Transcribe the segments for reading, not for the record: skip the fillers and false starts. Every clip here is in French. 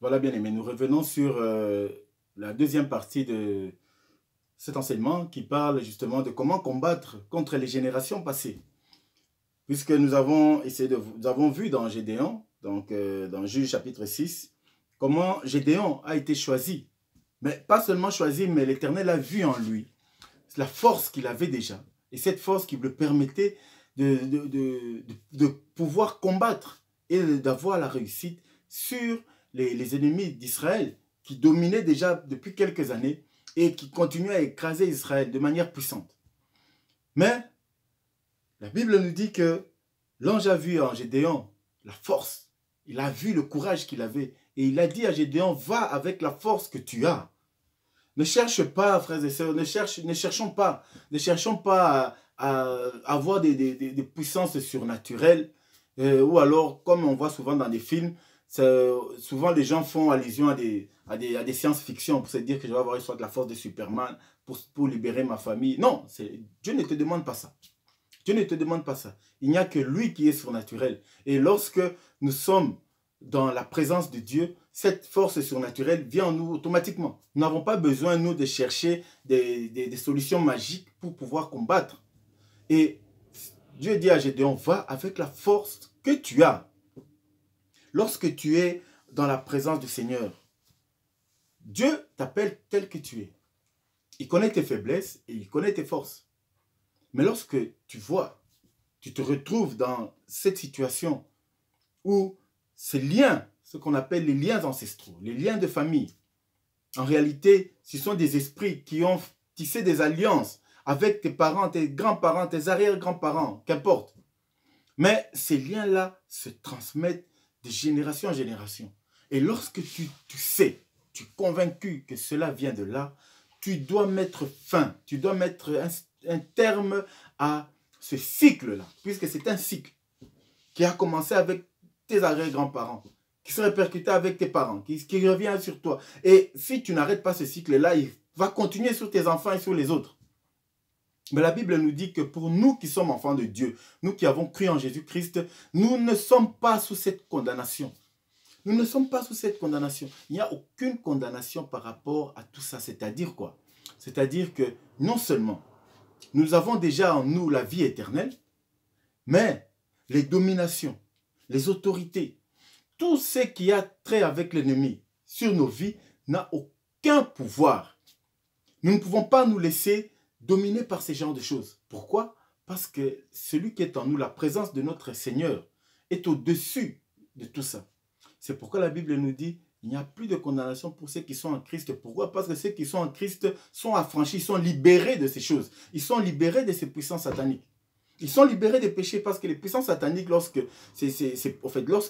Voilà, bien aimé, nous revenons sur la deuxième partie de cet enseignement qui parle justement de comment combattre contre les générations passées. Puisque nous avons nous avons vu dans Gédéon, donc dans Juge chapitre 6, comment Gédéon a été choisi. Mais pas seulement choisi, mais l'Éternel a vu en lui la force qu'il avait déjà. Et cette force qui le permettait de pouvoir combattre et d'avoir la réussite sur les ennemis d'Israël qui dominaient déjà depuis quelques années et qui continuaient à écraser Israël de manière puissante. Mais la Bible nous dit que l'ange a vu en Gédéon la force. Il a vu le courage qu'il avait. Et il a dit à Gédéon, va avec la force que tu as. Ne cherche pas, frères et sœurs, ne cherchons pas à avoir des puissances surnaturelles. Ou alors, comme on voit souvent dans des films, souvent les gens font allusion à des science-fiction pour se dire que je vais avoir soit de la force de Superman pour libérer ma famille. Non, Dieu ne te demande pas ça. Dieu ne te demande pas ça. Il n'y a que lui qui est surnaturel. Et lorsque nous sommes dans la présence de Dieu, cette force surnaturelle vient en nous automatiquement. Nous n'avons pas besoin, nous, de chercher des solutions magiques pour pouvoir combattre. Et Dieu dit à Gédéon, va avec la force que tu as. Lorsque tu es dans la présence du Seigneur, Dieu t'appelle tel que tu es. Il connaît tes faiblesses et il connaît tes forces. Mais lorsque tu vois, tu te retrouves dans cette situation où ces liens, ce qu'on appelle les liens ancestraux, les liens de famille, en réalité, ce sont des esprits qui ont tissé des alliances avec tes parents, tes grands-parents, tes arrière-grands-parents, qu'importe. Mais ces liens-là se transmettent de génération en génération. Et lorsque tu sais, tu es convaincu que cela vient de là, tu dois mettre fin, tu dois mettre un terme à ce cycle-là, puisque c'est un cycle qui a commencé avec tes arrière-grands-parents, qui se répercuté avec tes parents, qui revient sur toi. Et si tu n'arrêtes pas ce cycle-là, il va continuer sur tes enfants et sur les autres. Mais la Bible nous dit que pour nous qui sommes enfants de Dieu, nous qui avons cru en Jésus-Christ, nous ne sommes pas sous cette condamnation. Nous ne sommes pas sous cette condamnation. Il n'y a aucune condamnation par rapport à tout ça. C'est-à-dire quoi? C'est-à-dire que non seulement nous avons déjà en nous la vie éternelle, mais les dominations, les autorités, tout ce qui a trait avec l'ennemi sur nos vies n'a aucun pouvoir. Nous ne pouvons pas nous laisser dominer par ces genres de choses. Pourquoi? Parce que celui qui est en nous, la présence de notre Seigneur, est au-dessus de tout ça. C'est pourquoi la Bible nous dit, il n'y a plus de condamnation pour ceux qui sont en Christ. Pourquoi? Parce que ceux qui sont en Christ sont affranchis, sont libérés de ces choses. Ils sont libérés de ces puissances sataniques. Ils sont libérés des péchés parce que les puissances sataniques, lorsque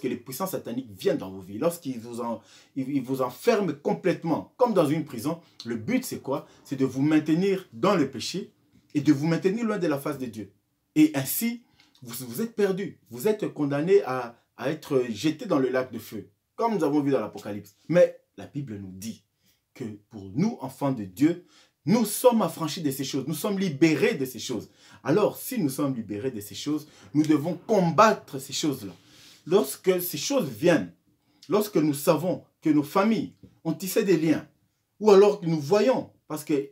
les puissances sataniques viennent dans vos vies, lorsqu'ils vous enferment complètement, comme dans une prison, le but c'est quoi? C'est de vous maintenir dans le péché et de vous maintenir loin de la face de Dieu. Et ainsi, vous êtes perdus, vous êtes condamnés à être jetés dans le lac de feu, comme nous avons vu dans l'Apocalypse. Mais la Bible nous dit que pour nous, enfants de Dieu, nous sommes affranchis de ces choses, nous sommes libérés de ces choses. Alors, si nous sommes libérés de ces choses, nous devons combattre ces choses-là. Lorsque ces choses viennent, lorsque nous savons que nos familles ont tissé des liens, ou alors que nous voyons, parce que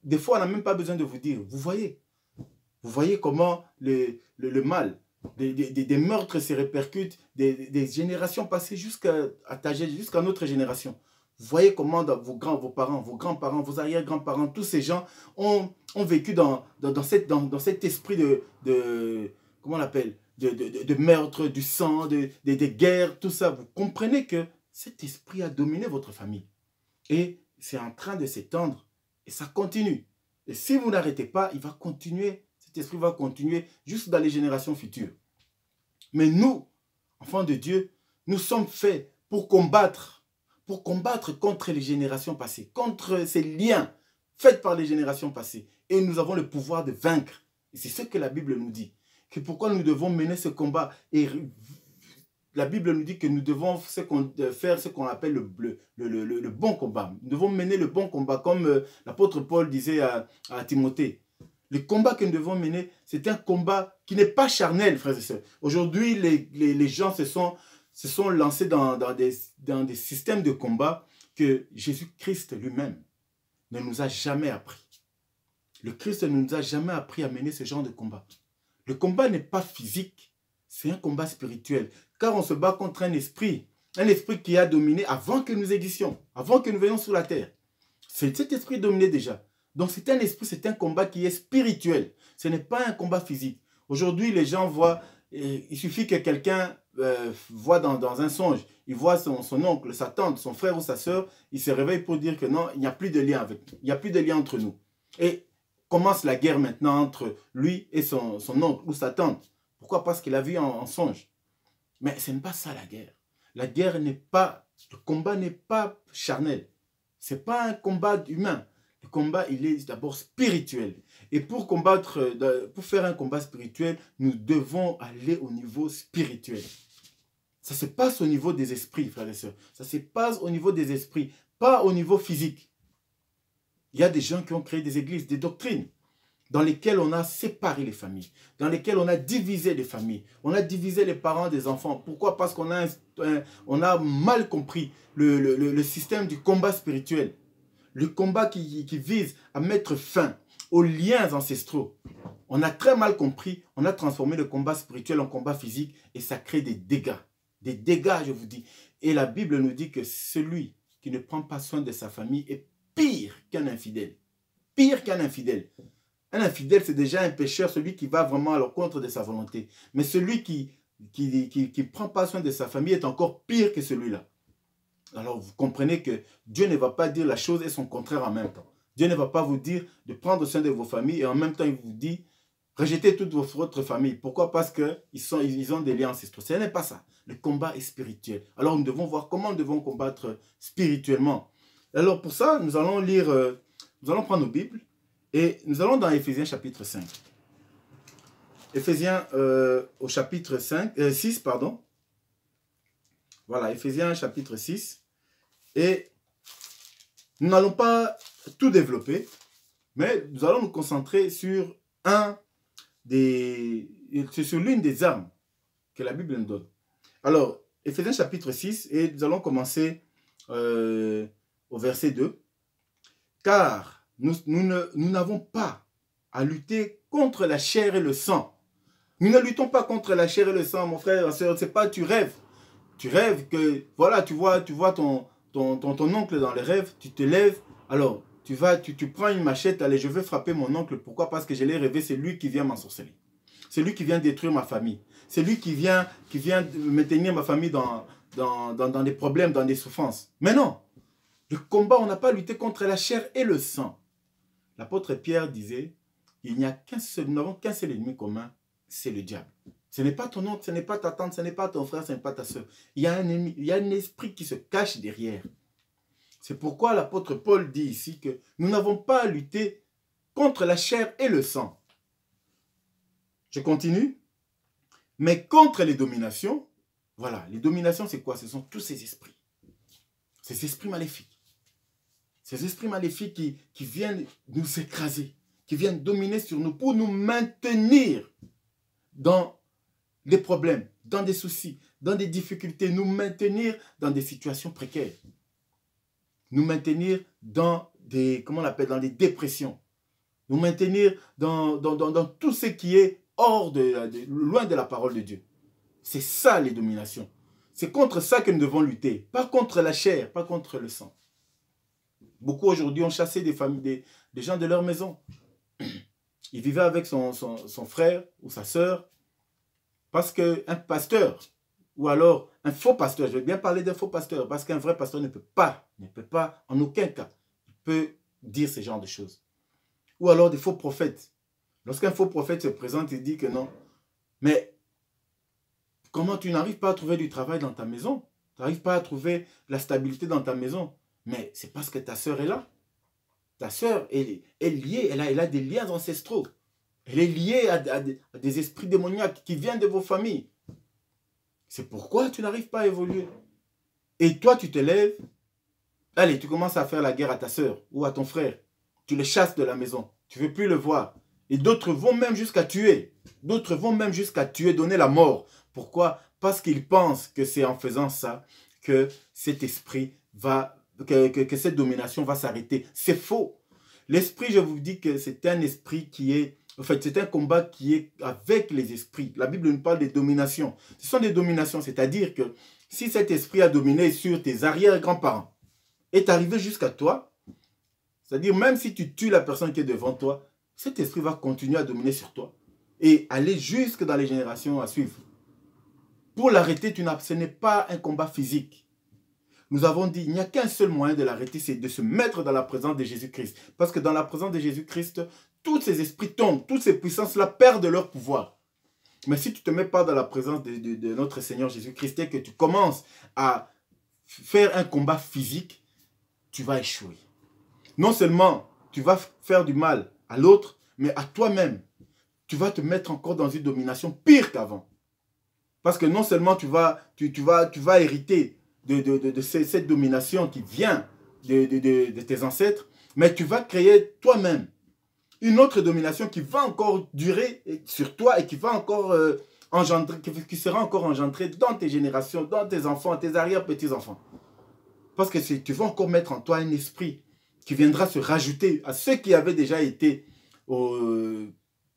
des fois, on n'a même pas besoin de vous dire, vous voyez comment le mal, des meurtres se répercutent des générations passées jusqu'à notre génération. Vous voyez comment vos parents, vos grands-parents, vos arrière-grands-parents, tous ces gens ont vécu dans cet esprit comment on l'appelle, de meurtre, du sang, des guerres, tout ça. Vous comprenez que cet esprit a dominé votre famille. Et c'est en train de s'étendre et ça continue. Et si vous n'arrêtez pas, il va continuer, cet esprit va continuer juste dans les générations futures. Mais nous, enfants de Dieu, nous sommes faits pour combattre contre les générations passées, contre ces liens faits par les générations passées. Et nous avons le pouvoir de vaincre. Et c'est ce que la Bible nous dit. Que pourquoi nous devons mener ce combat. Et la Bible nous dit que nous devons faire ce qu'on appelle le bon combat. Nous devons mener le bon combat, comme l'apôtre Paul disait à Timothée. Le combat que nous devons mener, c'est un combat qui n'est pas charnel, frères et sœurs. Aujourd'hui, les gens se sont lancés dans des systèmes de combat que Jésus-Christ lui-même ne nous a jamais appris. Le Christ ne nous a jamais appris à mener ce genre de combat. Le combat n'est pas physique, c'est un combat spirituel. Car on se bat contre un esprit qui a dominé avant que nous existions, avant que nous venions sur la terre. Cet esprit dominait déjà. Donc c'est un esprit, c'est un combat qui est spirituel. Ce n'est pas un combat physique. Aujourd'hui, les gens voient, il suffit que quelqu'un voit dans un songe, il voit son oncle, sa tante, son frère ou sa soeur, il se réveille pour dire que non, il n'y a plus de lien avec nous. Il n'y a plus de lien entre nous. Et commence la guerre maintenant entre lui et son oncle ou sa tante. Pourquoi? Parce qu'il a vu en songe. Mais ce n'est pas ça la guerre. La guerre n'est pas, le combat n'est pas charnel. Ce n'est pas un combat humain. Le combat, il est d'abord spirituel. Et pour faire un combat spirituel, nous devons aller au niveau spirituel. Ça se passe au niveau des esprits, frères et sœurs. Ça se passe au niveau des esprits, pas au niveau physique. Il y a des gens qui ont créé des églises, des doctrines, dans lesquelles on a séparé les familles, dans lesquelles on a divisé les familles, on a divisé les parents des enfants. Pourquoi? Parce qu'on a mal compris le système du combat spirituel. Le combat qui vise à mettre fin aux liens ancestraux. On a très mal compris, on a transformé le combat spirituel en combat physique et ça crée des dégâts. Des dégâts, je vous dis. Et la Bible nous dit que celui qui ne prend pas soin de sa famille est pire qu'un infidèle. Pire qu'un infidèle. Un infidèle, c'est déjà un pécheur, celui qui va vraiment à l'encontre de sa volonté. Mais celui qui ne prend pas soin de sa famille est encore pire que celui-là. Alors vous comprenez que Dieu ne va pas dire la chose et son contraire en même temps. Dieu ne va pas vous dire de prendre soin de vos familles et en même temps il vous dit rejetez toute votre famille. Pourquoi? Parce qu'ils ont des liens ancestraux. Ce n'est pas ça. Le combat est spirituel. Alors nous devons voir comment nous devons combattre spirituellement. Alors pour ça, nous allons lire, nous allons prendre nos Bibles et nous allons dans Éphésiens chapitre 5. Éphésiens au chapitre 6, pardon. Voilà, Éphésiens chapitre 6. Et nous n'allons pas tout développer, mais nous allons nous concentrer sur sur l'une des armes que la Bible nous donne. Alors, Éphésiens chapitre 6, et nous allons commencer au verset 2. Car nous n'avons pas à lutter contre la chair et le sang. Nous ne luttons pas contre la chair et le sang, mon frère, ma soeur. C'est pas, tu rêves. Tu rêves que, voilà, tu vois ton oncle dans les rêves, tu te lèves, alors tu prends une machette, allez, je vais frapper mon oncle. Pourquoi? Parce que je l'ai rêvé, c'est lui qui vient m'ensorceler. C'est lui qui vient détruire ma famille. C'est lui qui vient maintenir ma famille dans des problèmes, dans des souffrances. Mais non, le combat, on n'a pas lutté contre la chair et le sang. L'apôtre Pierre disait, nous n'avons qu'un seul ennemi commun, c'est le diable. Ce n'est pas ton oncle, ce n'est pas ta tante, ce n'est pas ton frère, ce n'est pas ta soeur. Il y a un ennemi, il y a un esprit qui se cache derrière. C'est pourquoi l'apôtre Paul dit ici que nous n'avons pas à lutter contre la chair et le sang. Je continue. Mais contre les dominations, voilà, les dominations c'est quoi? Ce sont tous ces esprits. Ces esprits maléfiques. Ces esprits maléfiques qui viennent nous écraser, qui viennent dominer sur nous pour nous maintenir dans des problèmes, dans des soucis, dans des difficultés, nous maintenir dans des situations précaires, nous maintenir dans des, comment on appelle, dans des dépressions, nous maintenir dans tout ce qui est hors loin de la parole de Dieu. C'est ça les dominations. C'est contre ça que nous devons lutter, pas contre la chair, pas contre le sang. Beaucoup aujourd'hui ont chassé des familles, des gens de leur maison. Ils vivaient avec son frère ou sa sœur. Parce qu'un pasteur, ou alors un faux pasteur, je vais bien parler d'un faux pasteur, parce qu'un vrai pasteur ne peut pas, en aucun cas, il peut dire ce genre de choses. Ou alors des faux prophètes. Lorsqu'un faux prophète se présente, il dit que non. Mais comment tu n'arrives pas à trouver du travail dans ta maison? Tu n'arrives pas à trouver la stabilité dans ta maison? Mais c'est parce que ta sœur est là. Ta sœur est liée, elle a des liens ancestraux. Elle est liée à des esprits démoniaques qui viennent de vos familles. C'est pourquoi tu n'arrives pas à évoluer. Et toi, tu te lèves. Allez, tu commences à faire la guerre à ta sœur ou à ton frère. Tu le chasses de la maison. Tu ne veux plus le voir. Et d'autres vont même jusqu'à tuer. D'autres vont même jusqu'à tuer, donner la mort. Pourquoi? parce qu'ils pensent que c'est en faisant ça que cet esprit va, que cette domination va s'arrêter. C'est faux. L'esprit, je vous dis que c'est un esprit qui est, en fait, c'est un combat qui est avec les esprits. La Bible nous parle des dominations. Ce sont des dominations, c'est-à-dire que si cet esprit a dominé sur tes arrière-grands-parents, est arrivé jusqu'à toi, c'est-à-dire même si tu tues la personne qui est devant toi, cet esprit va continuer à dominer sur toi et aller jusque dans les générations à suivre. Pour l'arrêter, ce n'est pas un combat physique. Nous avons dit, il n'y a qu'un seul moyen de l'arrêter, c'est de se mettre dans la présence de Jésus-Christ. Parce que dans la présence de Jésus-Christ, tous ces esprits tombent, toutes ces puissances-là perdent leur pouvoir. Mais si tu ne te mets pas dans la présence de notre Seigneur Jésus-Christ et que tu commences à faire un combat physique, tu vas échouer. Non seulement tu vas faire du mal à l'autre, mais à toi-même. Tu vas te mettre encore dans une domination pire qu'avant. Parce que non seulement tu vas hériter de cette domination qui vient de tes ancêtres, mais tu vas créer toi-même une autre domination qui va encore durer sur toi et qui va encore qui sera encore engendrée dans tes générations, dans tes enfants, tes arrière-petits-enfants. Parce que tu vas encore mettre en toi un esprit qui viendra se rajouter à ceux qui avaient déjà été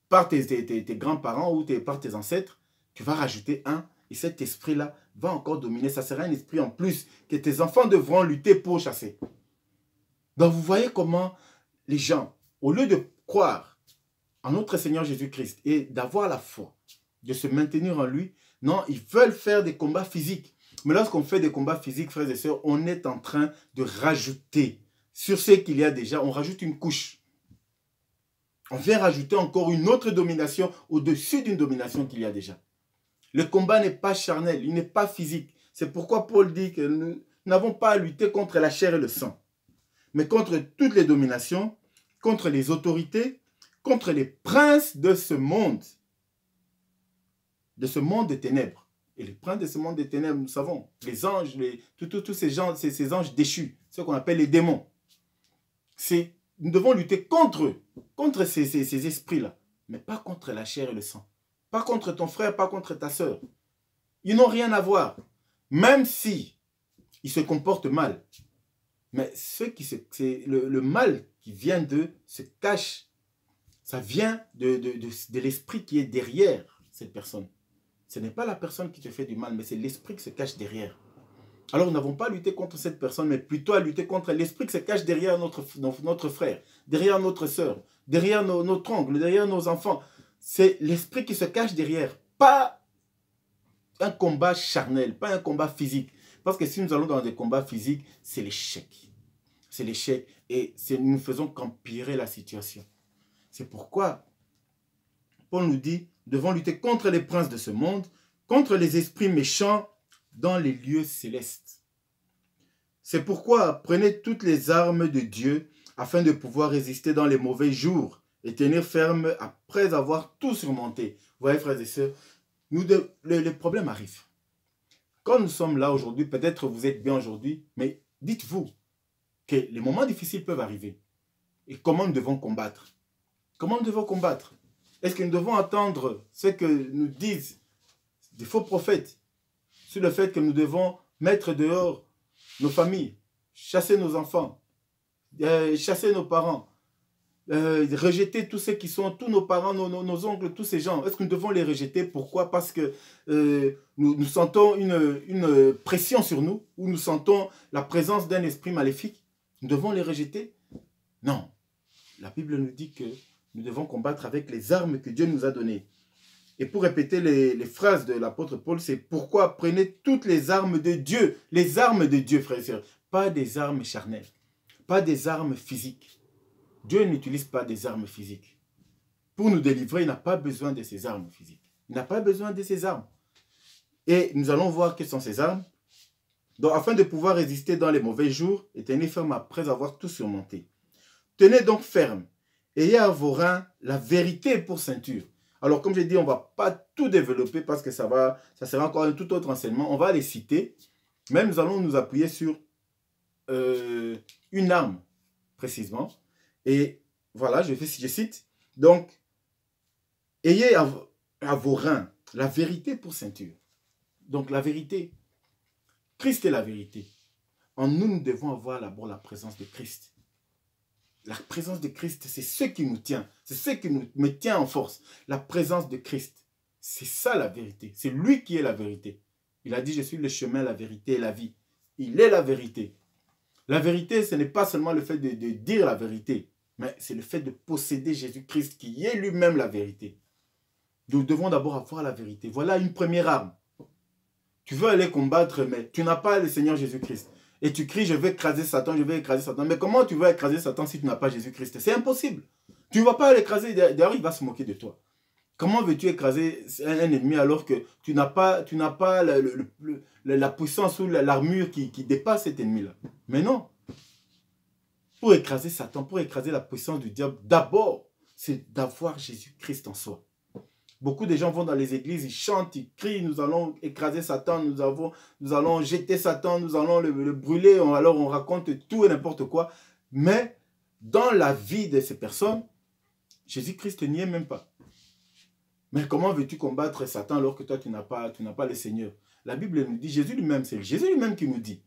par tes grands-parents ou par tes ancêtres. Tu vas rajouter un et cet esprit-là va encore dominer. Ça sera un esprit en plus que tes enfants devront lutter pour chasser. Donc vous voyez comment les gens, au lieu de croire en notre Seigneur Jésus-Christ et d'avoir la foi, de se maintenir en lui, non, ils veulent faire des combats physiques. Mais lorsqu'on fait des combats physiques, frères et sœurs, on est en train de rajouter sur ce qu'il y a déjà, on rajoute une couche. On vient rajouter encore une autre domination au-dessus d'une domination qu'il y a déjà. Le combat n'est pas charnel, il n'est pas physique. C'est pourquoi Paul dit que nous n'avons pas à lutter contre la chair et le sang, mais contre toutes les dominations, contre les autorités, contre les princes de ce monde de ténèbres. Et les princes de ce monde des ténèbres, nous savons, les anges, tous ces anges déchus, ce qu'on appelle les démons. Nous devons lutter contre eux, contre ces esprits-là, mais pas contre la chair et le sang. Pas contre ton frère, pas contre ta sœur. Ils n'ont rien à voir. Même si ils se comportent mal. Mais le mal qui vient d'eux se cache. Ça vient de l'esprit qui est derrière cette personne. Ce n'est pas la personne qui te fait du mal, mais c'est l'esprit qui se cache derrière. Alors nous n'avons pas à lutter contre cette personne, mais plutôt à lutter contre l'esprit qui se cache derrière notre frère, derrière notre sœur, derrière notre oncle, derrière nos enfants. C'est l'esprit qui se cache derrière, pas un combat charnel, pas un combat physique. Parce que si nous allons dans des combats physiques, c'est l'échec. C'est l'échec et nous ne faisons qu'empirer la situation. C'est pourquoi Paul nous dit, nous devons lutter contre les princes de ce monde, contre les esprits méchants dans les lieux célestes. C'est pourquoi prenez toutes les armes de Dieu afin de pouvoir résister dans les mauvais jours et tenir ferme après avoir tout surmonté. Vous voyez, frères et sœurs, les problèmes arrivent. Quand nous sommes là aujourd'hui, peut-être vous êtes bien aujourd'hui, mais dites-vous que les moments difficiles peuvent arriver. Et comment nous devons combattre? Comment nous devons combattre? Est-ce que nous devons attendre ce que nous disent des faux prophètes sur le fait que nous devons mettre dehors nos familles, chasser nos enfants, chasser nos parents, rejeter tous ceux qui sont, tous nos parents, nos oncles, tous ces gens? Est-ce que nous devons les rejeter? Pourquoi? Parce que nous sentons une pression sur nous, ou nous sentons la présence d'un esprit maléfique. Nous devons les rejeter? Non. La Bible nous dit que nous devons combattre avec les armes que Dieu nous a données. Et pour répéter les phrases de l'apôtre Paul, c'est pourquoi prenez toutes les armes de Dieu. Les armes de Dieu, frères et sœurs. Pas des armes charnelles. Pas des armes physiques. Dieu n'utilise pas des armes physiques. Pour nous délivrer, il n'a pas besoin de ces armes physiques. Il n'a pas besoin de ces armes. Et nous allons voir quelles sont ces armes. Donc, afin de pouvoir résister dans les mauvais jours et tenir ferme après avoir tout surmonté. Tenez donc ferme. Ayez à vos reins la vérité pour ceinture. Alors, comme j'ai dit, on ne va pas tout développer parce que ça sera encore un tout autre enseignement. On va les citer. Mais nous allons nous appuyer sur une arme, précisément. Et voilà, je cite. Donc, ayez à vos reins la vérité pour ceinture. Donc la vérité, Christ est la vérité. En nous, nous devons avoir d'abord la présence de Christ. La présence de Christ, c'est ce qui nous tient. C'est ce qui me tient en force. La présence de Christ. C'est ça la vérité. C'est lui qui est la vérité. Il a dit, je suis le chemin, la vérité et la vie. Il est la vérité. La vérité, ce n'est pas seulement le fait de dire la vérité, mais c'est le fait de posséder Jésus-Christ qui est lui-même la vérité. Nous devons d'abord avoir la vérité. Voilà une première arme. Tu veux aller combattre, mais tu n'as pas le Seigneur Jésus-Christ. Et tu cries, je vais écraser Satan, je vais écraser Satan. Mais comment tu vas écraser Satan si tu n'as pas Jésus-Christ? C'est impossible. Tu ne vas pas l'écraser, d'ailleurs il va se moquer de toi. Comment veux-tu écraser un ennemi alors que tu n'as pas la puissance ou l'armure qui dépasse cet ennemi-là? Mais non. Pour écraser Satan, pour écraser la puissance du diable, d'abord, c'est d'avoir Jésus-Christ en soi. Beaucoup de gens vont dans les églises, ils chantent, ils crient, nous allons écraser Satan, nous allons jeter Satan, nous allons le brûler, alors on raconte tout et n'importe quoi. Mais dans la vie de ces personnes, Jésus-Christ n'y est même pas. Mais comment veux-tu combattre Satan alors que toi tu n'as pas le Seigneur? La Bible nous dit, Jésus lui-même, c'est Jésus lui-même qui nous dit.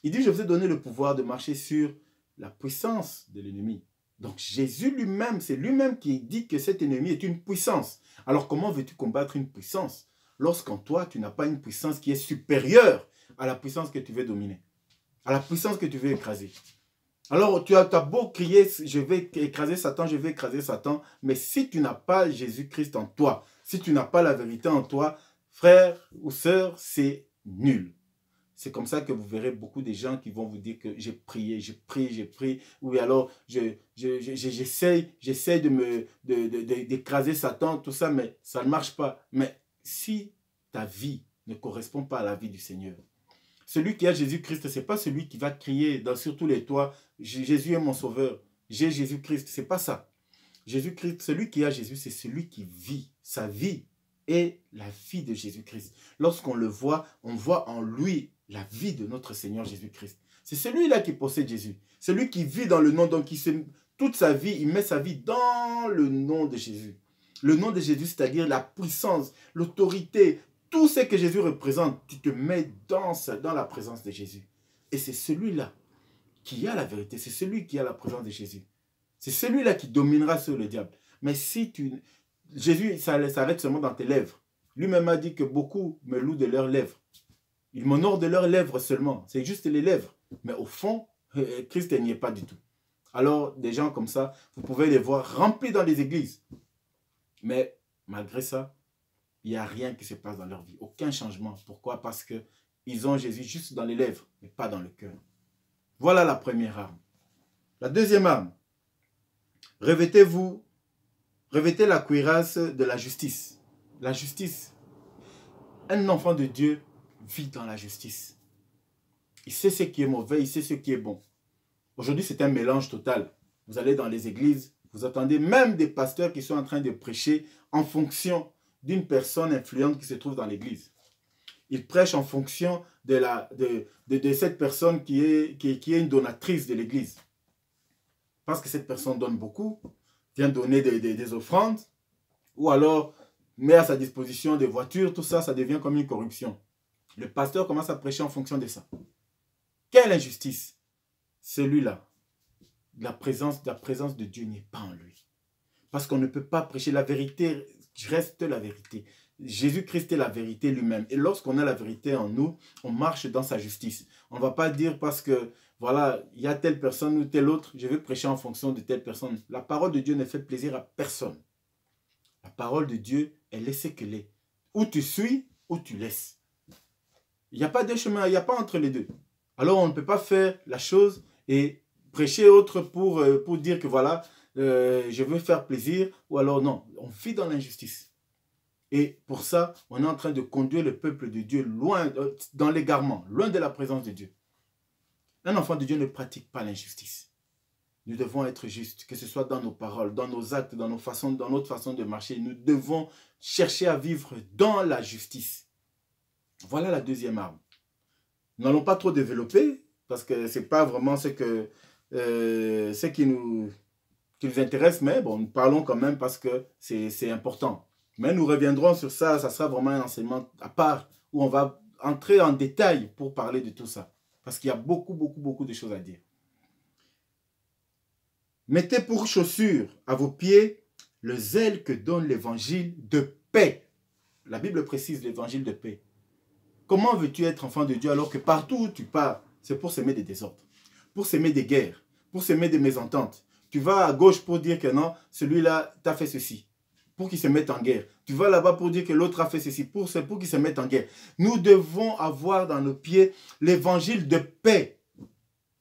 Il dit, je vous ai donné le pouvoir de marcher sur la puissance de l'ennemi. Donc Jésus lui-même, c'est lui-même qui dit que cet ennemi est une puissance. Alors comment veux-tu combattre une puissance lorsqu'en toi, tu n'as pas une puissance qui est supérieure à la puissance que tu veux dominer, à la puissance que tu veux écraser? Alors tu as beau crier, je vais écraser Satan, mais si tu n'as pas Jésus-Christ en toi, si tu n'as pas la vérité en toi, frère ou sœur, c'est nul. C'est comme ça que vous verrez beaucoup de gens qui vont vous dire que j'ai prié, j'ai pris, ou alors j'essaye d'écraser Satan, tout ça, mais ça ne marche pas. Mais si ta vie ne correspond pas à la vie du Seigneur, celui qui a Jésus-Christ, ce n'est pas celui qui va crier sur tous les toits, Jésus est mon sauveur, j'ai Jésus-Christ, ce n'est pas ça. Jésus-Christ, celui qui a Jésus, c'est celui qui vit sa vie et la vie de Jésus-Christ. Lorsqu'on le voit, on voit en lui la vie de notre Seigneur Jésus-Christ. C'est celui-là qui possède Jésus. Celui qui vit dans le nom, donc toute sa vie, il met sa vie dans le nom de Jésus. Le nom de Jésus, c'est-à-dire la puissance, l'autorité, tout ce que Jésus représente, tu te mets dans la présence de Jésus. Et c'est celui-là qui a la vérité, c'est celui qui a la présence de Jésus. C'est celui-là qui dominera sur le diable. Mais si Jésus s'arrête seulement dans tes lèvres. Lui-même a dit que beaucoup me louent de leurs lèvres. Ils m'honorent de leurs lèvres seulement. C'est juste les lèvres. Mais au fond, Christ n'y est pas du tout. Alors, des gens comme ça, vous pouvez les voir remplis dans les églises. Mais malgré ça, il n'y a rien qui se passe dans leur vie. Aucun changement. Pourquoi? Parce qu'ils ont Jésus juste dans les lèvres, mais pas dans le cœur. Voilà la première arme. La deuxième arme. Revêtez la cuirasse de la justice. La justice. Un enfant de Dieu vit dans la justice. Il sait ce qui est mauvais, il sait ce qui est bon. Aujourd'hui, c'est un mélange total. Vous allez dans les églises, vous attendez même des pasteurs qui sont en train de prêcher en fonction d'une personne influente qui se trouve dans l'église. Ils prêchent en fonction de cette personne qui est une donatrice de l'église. Parce que cette personne donne beaucoup, vient donner des offrandes, ou alors met à sa disposition des voitures, tout ça, ça devient comme une corruption. Le pasteur commence à prêcher en fonction de ça. Quelle injustice! Celui-là, la présence de Dieu n'est pas en lui. Parce qu'on ne peut pas prêcher la vérité, reste la vérité. Jésus-Christ est la vérité lui-même. Et lorsqu'on a la vérité en nous, on marche dans sa justice. On ne va pas dire parce que, voilà, il y a telle personne ou telle autre, je vais prêcher en fonction de telle personne. La parole de Dieu ne fait plaisir à personne. La parole de Dieu, elle est ce qu'elle est. Ou tu suis, ou tu laisses. Il n'y a pas de chemin, il n'y a pas entre les deux. Alors on ne peut pas faire la chose et prêcher autre pour dire que voilà, je veux faire plaisir, ou alors non, on vit dans l'injustice. Et pour ça, on est en train de conduire le peuple de Dieu loin, dans l'égarement, loin de la présence de Dieu. Un enfant de Dieu ne pratique pas l'injustice. Nous devons être justes, que ce soit dans nos paroles, dans nos actes, dans notre façon de marcher. Nous devons chercher à vivre dans la justice. Voilà la deuxième arme. Nous n'allons pas trop développer, parce que ce n'est pas vraiment ce qui nous intéresse, mais bon, nous parlons quand même parce que c'est important. Mais nous reviendrons sur ça, ça sera vraiment un enseignement à part où on va entrer en détail pour parler de tout ça. Parce qu'il y a beaucoup de choses à dire. Mettez pour chaussure à vos pieds le zèle que donne l'évangile de paix. La Bible précise l'évangile de paix. Comment veux-tu être enfant de Dieu alors que partout où tu pars, c'est pour s'aimer des désordres, pour s'aimer des guerres, pour s'aimer des mésententes. Tu vas à gauche pour dire que non, celui-là t'a fait ceci, pour qu'il se mette en guerre. Tu vas là-bas pour dire que l'autre a fait ceci, pour qu'il se mette en guerre. Nous devons avoir dans nos pieds l'évangile de paix.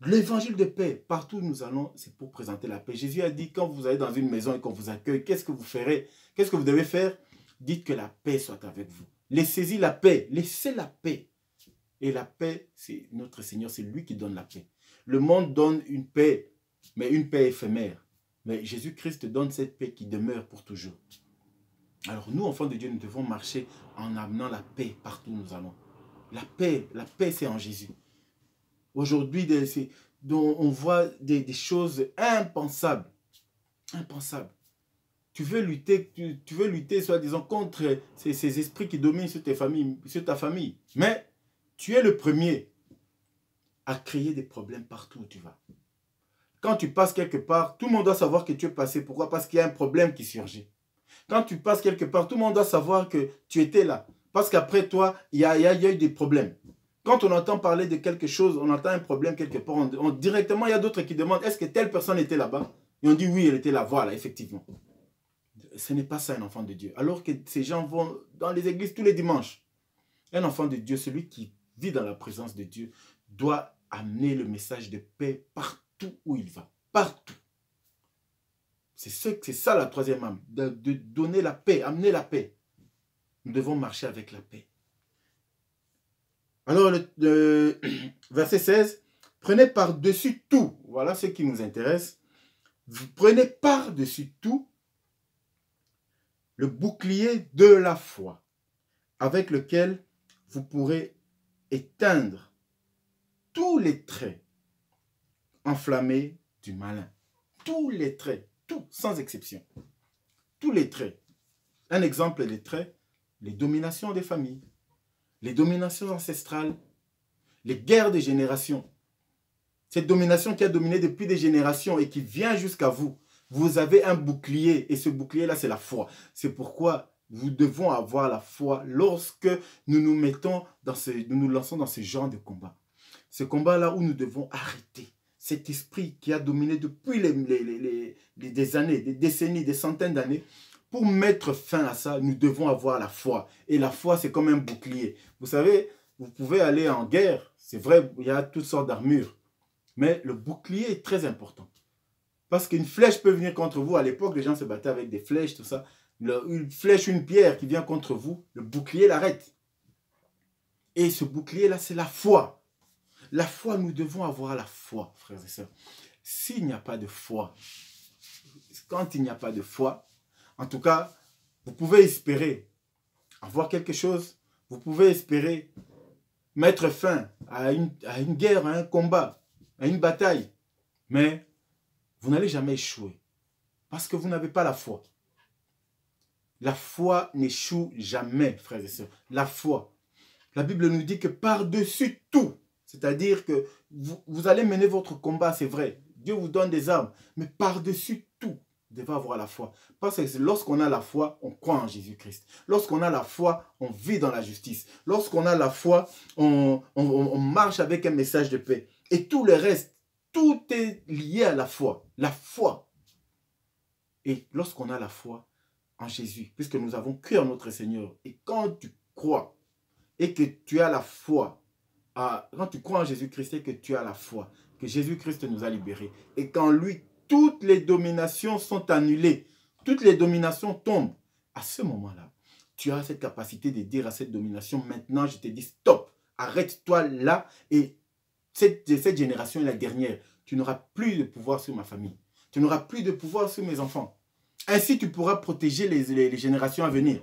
L'évangile de paix, partout où nous allons, c'est pour présenter la paix. Jésus a dit, quand vous allez dans une maison et qu'on vous accueille, qu'est-ce que vous ferez? Qu'est-ce que vous devez faire? Dites que la paix soit avec vous. Laissez-y la paix, laissez la paix. Et la paix, c'est notre Seigneur, c'est lui qui donne la paix. Le monde donne une paix, mais une paix éphémère. Mais Jésus-Christ donne cette paix qui demeure pour toujours. Alors nous, enfants de Dieu, nous devons marcher en amenant la paix partout où nous allons. La paix c'est en Jésus. Aujourd'hui, on voit des choses impensables. Impensables. Tu veux lutter, soi-disant, contre ces esprits qui dominent sur ta famille. Mais tu es le premier à créer des problèmes partout où tu vas. Quand tu passes quelque part, tout le monde doit savoir que tu es passé. Pourquoi? Parce qu'il y a un problème qui surgit. Quand tu passes quelque part, tout le monde doit savoir que tu étais là. Parce qu'après toi, il y a eu des problèmes. Quand on entend parler de quelque chose, on entend un problème quelque part, directement, il y a d'autres qui demandent, est-ce que telle personne était là-bas? Et on dit, oui, elle était là, voilà, effectivement. Ce n'est pas ça un enfant de Dieu. Alors que ces gens vont dans les églises tous les dimanches. Un enfant de Dieu, celui qui vit dans la présence de Dieu, doit amener le message de paix partout où il va. Partout. C'est ça la troisième âme, de donner la paix, amener la paix. Nous devons marcher avec la paix. Alors, le verset 16, prenez par-dessus tout, voilà ce qui nous intéresse, vous prenez par-dessus tout le bouclier de la foi, avec lequel vous pourrez éteindre tous les traits enflammés du malin. Tous les traits, tout, sans exception. Tous les traits. Un exemple des traits, les dominations des familles, les dominations ancestrales, les guerres des générations. Cette domination qui a dominé depuis des générations et qui vient jusqu'à vous. Vous avez un bouclier et ce bouclier-là, c'est la foi. C'est pourquoi nous devons avoir la foi lorsque nous nous lançons dans ce genre de combat. Ce combat-là où nous devons arrêter cet esprit qui a dominé depuis des années, des décennies, des centaines d'années. Pour mettre fin à ça, nous devons avoir la foi. Et la foi, c'est comme un bouclier. Vous savez, vous pouvez aller en guerre. C'est vrai, il y a toutes sortes d'armures. Mais le bouclier est très important. Parce qu'une flèche peut venir contre vous. À l'époque, les gens se battaient avec des flèches, tout ça. Une flèche, une pierre qui vient contre vous, le bouclier l'arrête. Et ce bouclier-là, c'est la foi. La foi, nous devons avoir la foi, frères et sœurs. S'il n'y a pas de foi, quand il n'y a pas de foi, en tout cas, vous pouvez espérer avoir quelque chose. Vous pouvez espérer mettre fin à une guerre, à un combat, à une bataille. Mais vous n'allez jamais échouer. Parce que vous n'avez pas la foi. La foi n'échoue jamais, frères et sœurs. La foi. La Bible nous dit que par-dessus tout, c'est-à-dire que vous allez mener votre combat, c'est vrai. Dieu vous donne des armes. Mais par-dessus tout, vous devez avoir la foi. Parce que lorsqu'on a la foi, on croit en Jésus-Christ. Lorsqu'on a la foi, on vit dans la justice. Lorsqu'on a la foi, on marche avec un message de paix. Et tout le reste, tout est lié à la foi. La foi. Et lorsqu'on a la foi en Jésus, puisque nous avons cru en notre Seigneur, et quand tu crois et que tu as la foi, quand tu crois en Jésus-Christ et que tu as la foi, que Jésus-Christ nous a libérés, et qu'en lui, toutes les dominations sont annulées, toutes les dominations tombent, à ce moment-là, tu as cette capacité de dire à cette domination, maintenant je te dis stop, arrête-toi là, et cette génération est la dernière. Tu n'auras plus de pouvoir sur ma famille. Tu n'auras plus de pouvoir sur mes enfants. Ainsi, tu pourras protéger les générations à venir.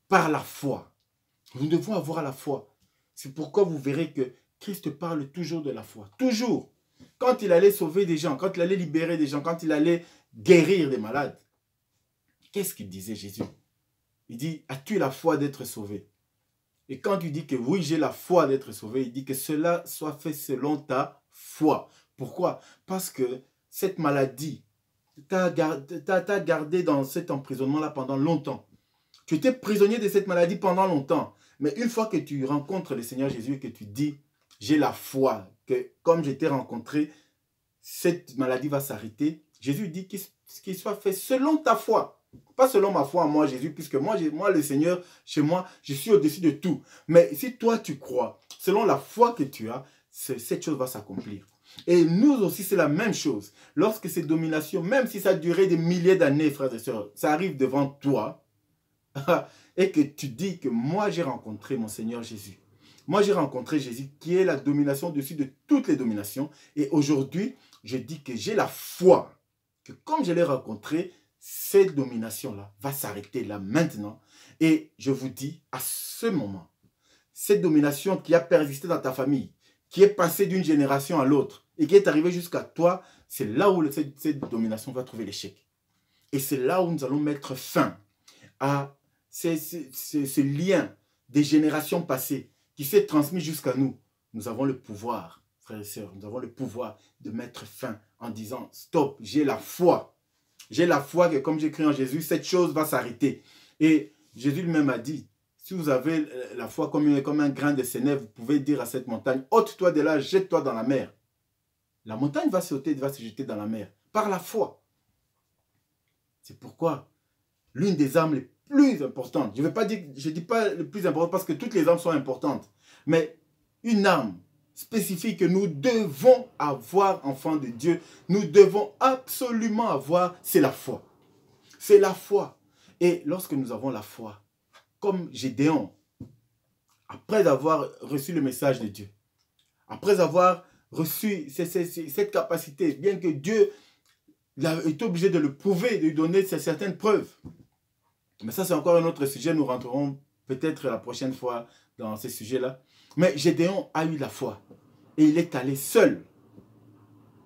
Par la foi. Nous devons avoir la foi. C'est pourquoi vous verrez que Christ parle toujours de la foi. Toujours. Quand il allait sauver des gens, quand il allait libérer des gens, quand il allait guérir des malades, qu'est-ce qu'il disait Jésus? Il dit, as-tu la foi d'être sauvé? Et quand tu dis que oui, j'ai la foi d'être sauvé, il dit que cela soit fait selon ta foi. Pourquoi? Parce que cette maladie t'a gardé dans cet emprisonnement-là pendant longtemps. Tu étais prisonnier de cette maladie pendant longtemps. Mais une fois que tu rencontres le Seigneur Jésus et que tu dis, j'ai la foi, que comme je t'ai rencontré, cette maladie va s'arrêter. Jésus dit qu'il soit fait selon ta foi. Pas selon ma foi en moi, Jésus, puisque moi, le Seigneur, chez moi, je suis au-dessus de tout. Mais si toi, tu crois, selon la foi que tu as, cette chose va s'accomplir. Et nous aussi, c'est la même chose. Lorsque ces dominations, même si ça a duré des milliers d'années, frères et sœurs, ça arrive devant toi, et que tu dis que moi, j'ai rencontré mon Seigneur Jésus. Moi, j'ai rencontré Jésus qui est la domination au-dessus de toutes les dominations. Et aujourd'hui, je dis que j'ai la foi que comme je l'ai rencontré, cette domination-là va s'arrêter là maintenant. Et je vous dis, à ce moment, cette domination qui a persisté dans ta famille, qui est passée d'une génération à l'autre et qui est arrivée jusqu'à toi, c'est là où cette domination va trouver l'échec. Et c'est là où nous allons mettre fin à ce lien des générations passées qui s'est transmis jusqu'à nous. Nous avons le pouvoir, frères et sœurs, nous avons le pouvoir de mettre fin en disant « Stop, j'ai la foi. J'ai la foi que comme j'ai cru en Jésus, cette chose va s'arrêter. » Et Jésus lui-même a dit, si vous avez la foi comme un grain de sénéf, vous pouvez dire à cette montagne, ôte-toi de là, jette-toi dans la mer. La montagne va sauter, va se jeter dans la mer, par la foi. C'est pourquoi l'une des armes les plus importantes, je ne dis pas le plus important parce que toutes les armes sont importantes, mais une arme spécifique que nous devons avoir, enfants de Dieu, nous devons absolument avoir, c'est la foi. C'est la foi. Et lorsque nous avons la foi, comme Gédéon, après avoir reçu le message de Dieu, après avoir reçu cette capacité, bien que Dieu est obligé de le prouver, de lui donner certaines preuves. Mais ça, c'est encore un autre sujet, nous rentrerons peut-être la prochaine fois dans ces sujets-là. Mais Gédéon a eu la foi et il est allé seul.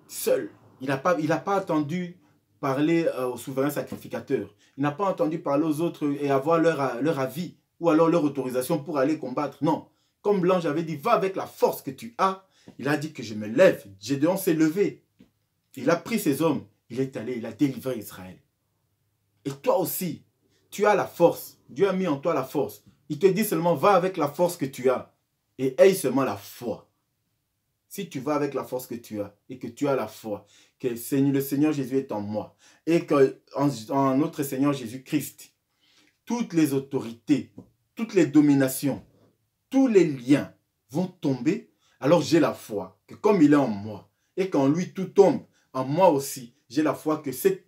Seul. Il n'a pas attendu parler au souverain sacrificateur. Il n'a pas entendu parler aux autres et avoir leur avis ou alors leur autorisation pour aller combattre. Non. Comme Blanche avait dit, va avec la force que tu as. Il a dit que je me lève. Gédéon s'est levé. Il a pris ses hommes. Il est allé, il a délivré Israël. Et toi aussi, tu as la force. Dieu a mis en toi la force. Il te dit seulement, va avec la force que tu as. Et aie seulement la foi. Si tu vas avec la force que tu as et que tu as la foi, que le Seigneur Jésus est en moi et qu'en notre Seigneur Jésus-Christ, toutes les autorités, toutes les dominations, tous les liens vont tomber, alors j'ai la foi que comme il est en moi et qu'en lui tout tombe, en moi aussi, j'ai la foi que cet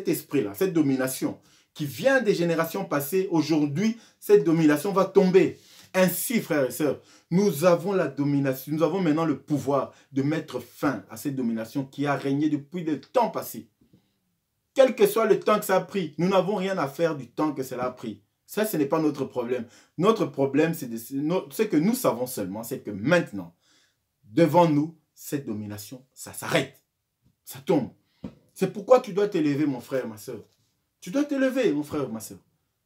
esprit-là, cette domination qui vient des générations passées, aujourd'hui, cette domination va tomber. Ainsi, frères et sœurs, nous avons la domination, nous avons maintenant le pouvoir de mettre fin à cette domination qui a régné depuis le temps passé. Quel que soit le temps que ça a pris, nous n'avons rien à faire du temps que cela a pris. Ça, ce n'est pas notre problème. Notre problème, c'est ce que nous savons seulement, c'est que maintenant, devant nous, cette domination, ça s'arrête. Ça tombe. C'est pourquoi tu dois t'élever, mon frère, ma soeur. Tu dois t'élever, mon frère, ma soeur.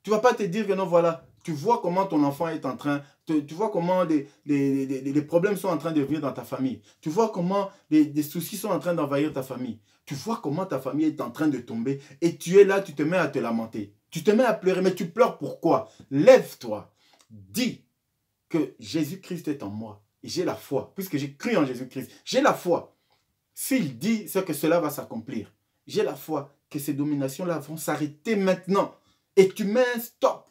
Tu ne vas pas te dire que non, voilà, tu vois comment ton enfant est en train, tu vois comment les problèmes sont en train de venir dans ta famille. Tu vois comment des soucis sont en train d'envahir ta famille. Tu vois comment ta famille est en train de tomber et tu es là, tu te mets à te lamenter. Tu te mets à pleurer, mais tu pleures pourquoi? Lève-toi, dis que Jésus-Christ est en moi et j'ai la foi, puisque j'ai cru en Jésus-Christ. J'ai la foi. S'il dit, c'est que cela va s'accomplir. J'ai la foi que ces dominations-là vont s'arrêter maintenant. Et tu mets un stop.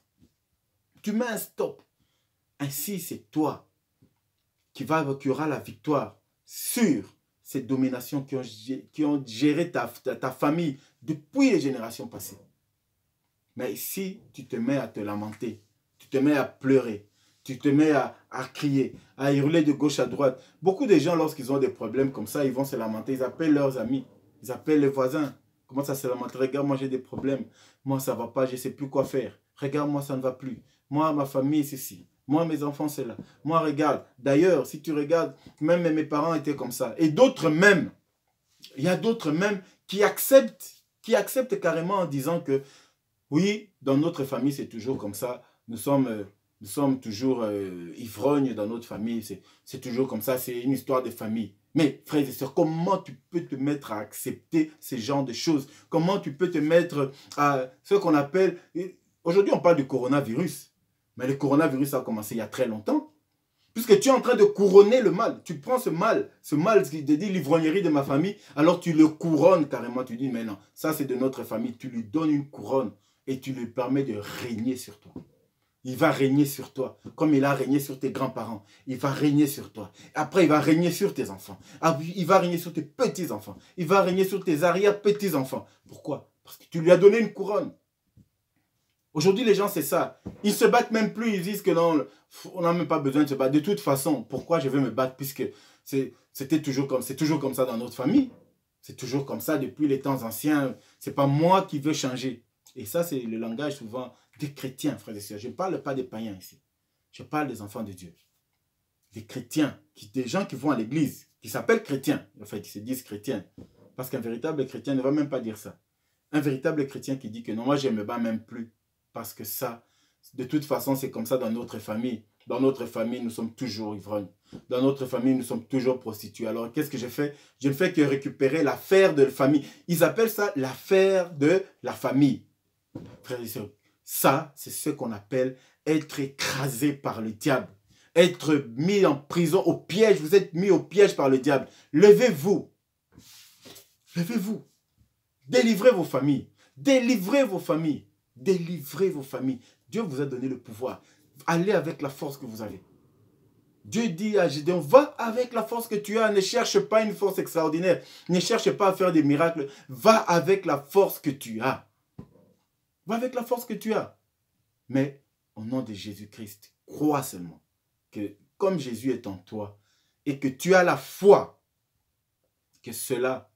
Tu mets un stop. Ainsi, c'est toi qui aura la victoire sur ces dominations qui ont géré ta famille depuis les générations passées. Mais si tu te mets à te lamenter, tu te mets à pleurer, tu te mets à crier, à hurler de gauche à droite. Beaucoup de gens, lorsqu'ils ont des problèmes comme ça, ils vont se lamenter, ils appellent leurs amis, ils appellent les voisins. Comment ça se lamente? Regarde, moi j'ai des problèmes. Moi ça ne va pas, je ne sais plus quoi faire. Regarde, moi ça ne va plus. Moi, ma famille, c'est ci. Moi, mes enfants, c'est là. Moi, regarde. D'ailleurs, si tu regardes, même mes parents étaient comme ça. Et d'autres même. Il y a d'autres même qui acceptent carrément en disant que oui, dans notre famille, c'est toujours comme ça. Nous sommes Nous sommes toujours ivrognes dans notre famille. C'est toujours comme ça. C'est une histoire de famille. Mais, frères et sœurs, comment tu peux te mettre à accepter ce genre de choses? Comment tu peux te mettre à ce qu'on appelle... Aujourd'hui, on parle du coronavirus. Mais le coronavirus a commencé il y a très longtemps. Puisque tu es en train de couronner le mal. Tu prends ce mal qui te dit l'ivrognerie de ma famille, alors tu le couronnes carrément. Tu dis, mais non, ça c'est de notre famille. Tu lui donnes une couronne et tu lui permets de régner sur toi. Il va régner sur toi, comme il a régné sur tes grands-parents. Il va régner sur toi. Après, il va régner sur tes enfants. Il va régner sur tes petits-enfants. Il va régner sur tes arrière-petits-enfants. Pourquoi? Parce que tu lui as donné une couronne. Aujourd'hui, les gens, c'est ça. Ils ne se battent même plus. Ils disent que non, on n'a même pas besoin de se battre. De toute façon, pourquoi je vais me battre? Puisque c'est toujours comme ça dans notre famille. C'est toujours comme ça depuis les temps anciens. Ce n'est pas moi qui veux changer. Et ça, c'est le langage souvent des chrétiens, frères et sœurs. Je ne parle pas des païens ici. Je parle des enfants de Dieu. Des chrétiens, des gens qui vont à l'église, qui s'appellent chrétiens. En fait, qui se disent chrétiens. Parce qu'un véritable chrétien ne va même pas dire ça. Un véritable chrétien qui dit que non, moi, je ne me bats même plus. Parce que ça, de toute façon, c'est comme ça dans notre famille. Dans notre famille, nous sommes toujours ivrognes. Dans notre famille, nous sommes toujours prostitués. Alors, qu'est-ce que je fais? Je ne fais que récupérer l'affaire de la famille. Ils appellent ça l'affaire de la famille. Frères et sœurs, ça, c'est ce qu'on appelle être écrasé par le diable. Être mis en prison, au piège. Vous êtes mis au piège par le diable. Levez-vous. Levez-vous. Délivrez vos familles. Délivrez vos familles. Délivrez vos familles. Dieu vous a donné le pouvoir. Allez avec la force que vous avez. Dieu dit à Gédéon, va avec la force que tu as. Ne cherche pas une force extraordinaire. Ne cherche pas à faire des miracles. Va avec la force que tu as. Va avec la force que tu as. Mais au nom de Jésus-Christ, crois seulement que comme Jésus est en toi et que tu as la foi, que cela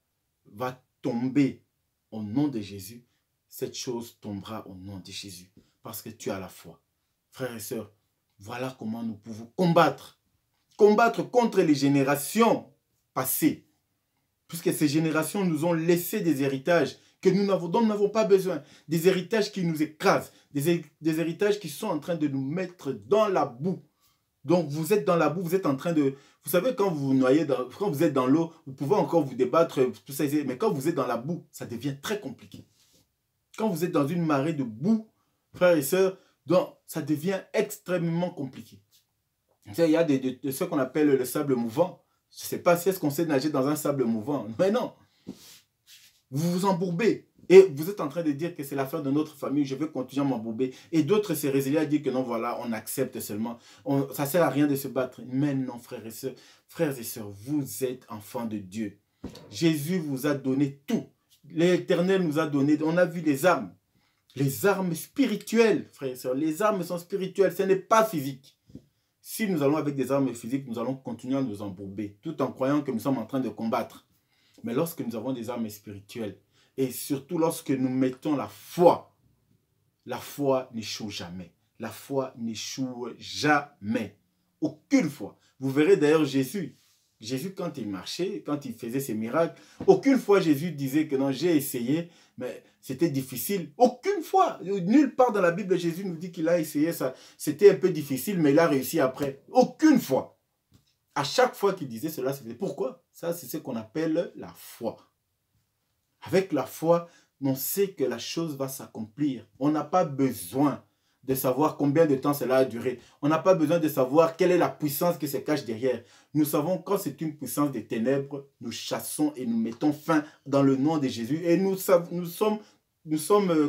va tomber au nom de Jésus, cette chose tombera au nom de Jésus. Parce que tu as la foi. Frères et sœurs, voilà comment nous pouvons combattre. Combattre contre les générations passées. Puisque ces générations nous ont laissé des héritages dont nous n'avons pas besoin. Des héritages qui nous écrasent. Des héritages qui sont en train de nous mettre dans la boue. Donc vous êtes dans la boue, vous êtes en train de... Vous savez, quand vous noyez, quand vous êtes dans l'eau, vous pouvez encore vous débattre, tout ça, mais quand vous êtes dans la boue, ça devient très compliqué. Quand vous êtes dans une marée de boue, frères et sœurs, donc ça devient extrêmement compliqué. Il y a de ce qu'on appelle le sable mouvant. Je ne sais pas si est-ce qu'on sait nager dans un sable mouvant. Mais non. Vous vous embourbez. Et vous êtes en train de dire que c'est l'affaire de notre famille, je veux continuer à m'embourber. Et d'autres se résilier à dire que non, voilà, on accepte seulement. Ça ne sert à rien de se battre. Mais non, frères et sœurs, vous êtes enfants de Dieu. Jésus vous a donné tout. L'Éternel nous a donné, on a vu les armes. Les armes spirituelles, frères et sœurs. Les armes sont spirituelles, ce n'est pas physique. Si nous allons avec des armes physiques, nous allons continuer à nous embourber, tout en croyant que nous sommes en train de combattre. Mais lorsque nous avons des armes spirituelles, et surtout lorsque nous mettons la foi n'échoue jamais. La foi n'échoue jamais. Aucune fois. Vous verrez d'ailleurs Jésus. Jésus, quand il marchait, quand il faisait ses miracles, aucune fois Jésus disait que non, j'ai essayé, mais c'était difficile. Aucune fois. Nulle part dans la Bible, Jésus nous dit qu'il a essayé ça. C'était un peu difficile, mais il a réussi après. Aucune fois. À chaque fois qu'il disait cela, c'était pourquoi? Ça, c'est ce qu'on appelle la foi. Avec la foi, on sait que la chose va s'accomplir. On n'a pas besoin de savoir combien de temps cela a duré. On n'a pas besoin de savoir quelle est la puissance qui se cache derrière. Nous savons quand c'est une puissance des ténèbres, nous chassons et nous mettons fin dans le nom de Jésus. Et nous sommes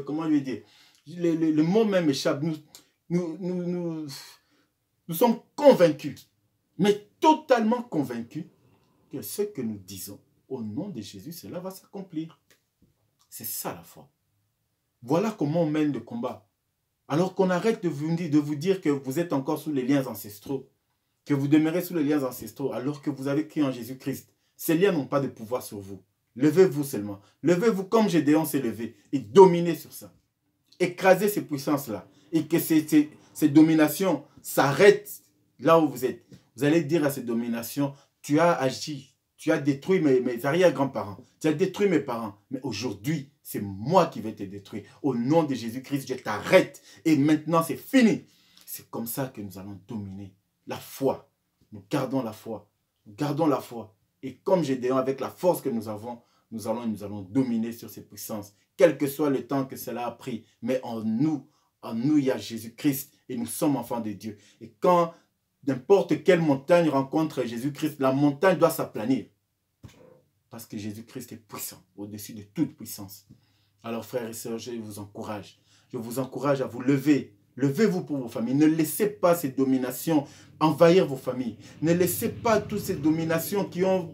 comment je vais dire, le mot même échappe. Nous sommes convaincus, mais totalement convaincus que ce que nous disons au nom de Jésus, cela va s'accomplir. C'est ça la foi. Voilà comment on mène le combat. Alors qu'on arrête de vous dire que vous êtes encore sous les liens ancestraux, que vous demeurez sous les liens ancestraux alors que vous avez cru en Jésus-Christ. Ces liens n'ont pas de pouvoir sur vous. Levez-vous seulement. Levez-vous comme Gédéon s'est levé et dominez sur ça. Écrasez ces puissances-là et que ces dominations s'arrêtent là où vous êtes. Vous allez dire à ces dominations, tu as agi. Tu as détruit mes arrière-grands-parents. Tu as détruit mes parents. Mais aujourd'hui, c'est moi qui vais te détruire. Au nom de Jésus-Christ, je t'arrête. Et maintenant, c'est fini. C'est comme ça que nous allons dominer. La foi. Nous gardons la foi. Nous gardons la foi. Et comme Gédéon, avec la force que nous avons, nous allons dominer sur ces puissances. Quel que soit le temps que cela a pris. Mais en nous, il y a Jésus-Christ. Et nous sommes enfants de Dieu. Et quand n'importe quelle montagne rencontre Jésus-Christ, la montagne doit s'aplanir. Parce que Jésus-Christ est puissant, au-dessus de toute puissance. Alors frères et sœurs, je vous encourage. Je vous encourage à vous lever. Levez-vous pour vos familles. Ne laissez pas ces dominations envahir vos familles. Ne laissez pas toutes ces dominations qui ont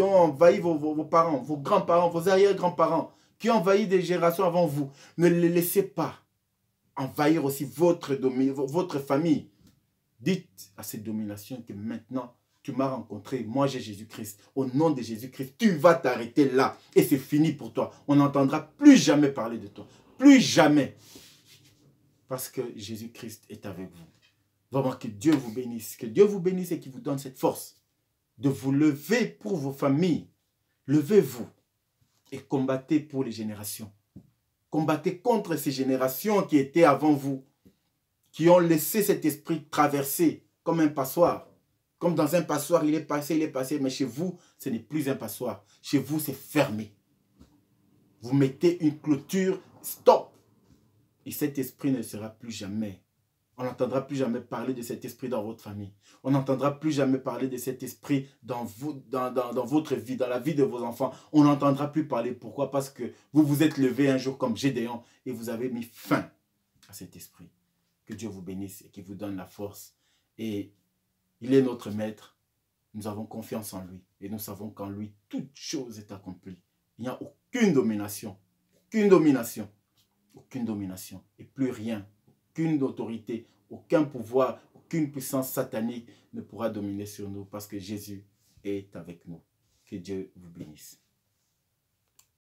envahi vos parents, vos grands-parents, vos arrière-grands-parents, qui ont envahi des générations avant vous. Ne les laissez pas envahir aussi votre famille. Dites à ces dominations que maintenant, tu m'as rencontré, moi j'ai Jésus-Christ. Au nom de Jésus-Christ, tu vas t'arrêter là. Et c'est fini pour toi. On n'entendra plus jamais parler de toi. Plus jamais. Parce que Jésus-Christ est avec vous. Vraiment que Dieu vous bénisse. Que Dieu vous bénisse et qu'il vous donne cette force de vous lever pour vos familles. Levez-vous et combattez pour les générations. Combattez contre ces générations qui étaient avant vous, qui ont laissé cet esprit traverser comme un passoire. Comme dans un passoire, il est passé, mais chez vous, ce n'est plus un passoire. Chez vous, c'est fermé. Vous mettez une clôture, stop. Et cet esprit ne sera plus jamais. On n'entendra plus jamais parler de cet esprit dans votre famille. On n'entendra plus jamais parler de cet esprit dans votre vie, dans la vie de vos enfants. On n'entendra plus parler. Pourquoi? Parce que vous vous êtes levé un jour comme Gédéon et vous avez mis fin à cet esprit. Que Dieu vous bénisse et qu'il vous donne la force. Et il est notre maître. Nous avons confiance en lui. Et nous savons qu'en lui, toute chose est accomplie. Il n'y a aucune domination. Aucune domination. Aucune domination. Et plus rien. Aucune autorité. Aucun pouvoir. Aucune puissance satanique ne pourra dominer sur nous. Parce que Jésus est avec nous. Que Dieu vous bénisse.